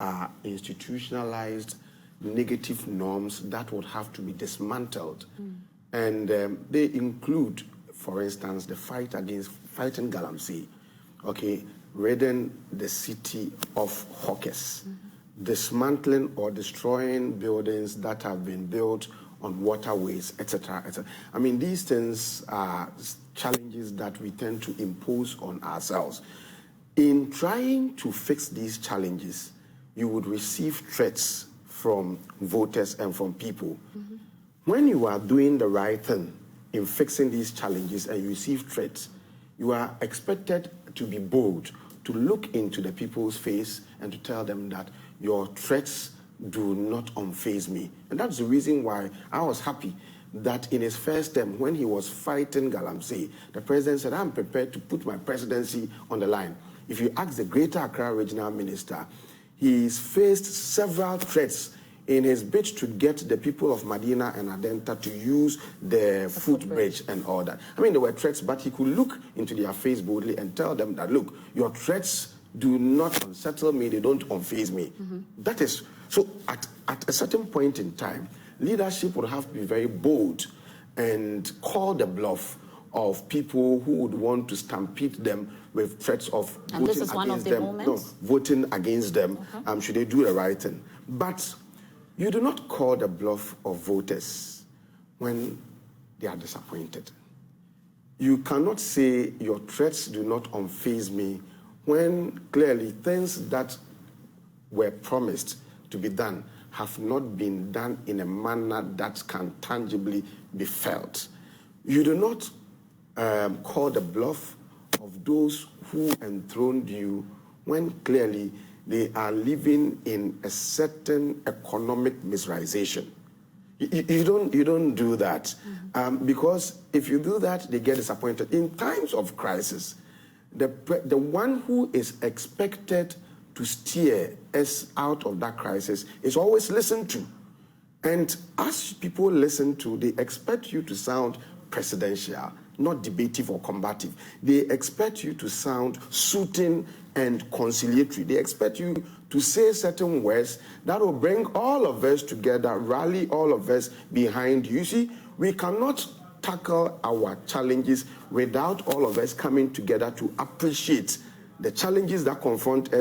are institutionalized negative norms that would have to be dismantled. And they include, for instance, the fighting galamsey, okay, ridding the city of hawkers, dismantling or destroying buildings that have been built on waterways, etc., etc. I mean, these things are challenges that we tend to impose on ourselves. In trying to fix these challenges, you would receive threats from voters and from people. When you are doing the right thing in fixing these challenges and you receive threats, you are expected to be bold, to look into the people's face and to tell them that your threats do not unfaze me. And that's the reason why I was happy that in his first term, when he was fighting Galamsey, the president said, I'm prepared to put my presidency on the line. If you ask the Greater Accra Regional Minister, he's faced several threats in his bid to get the people of Medina and Adenta to use the footbridge and all that. I mean, there were threats, but he could look into their face boldly and tell them that, look, your threats do not unsettle me, they don't unfaze me. That is, so at a certain point in time, leadership would have to be very bold and call the bluff of people who would want to stampede them with threats of voting against them. No, voting against them, should they do the right thing. But you do not call the bluff of voters when they are disappointed. You cannot say your threats do not unfaze me when clearly things that were promised to be done have not been done in a manner that can tangibly be felt. You do not call the bluff of those who enthroned you when clearly they are living in a certain economic miserization. You don't do that because if you do that, they get disappointed. In times of crisis, the one who is expected to steer us out of that crisis is always listened to. And as people listen to, they expect you to sound presidential, not debative or combative. They expect you to sound soothing and conciliatory. They expect you to say certain words that will bring all of us together, rally all of us behind you. You see, we cannot tackle our challenges without all of us coming together to appreciate the challenges that confront us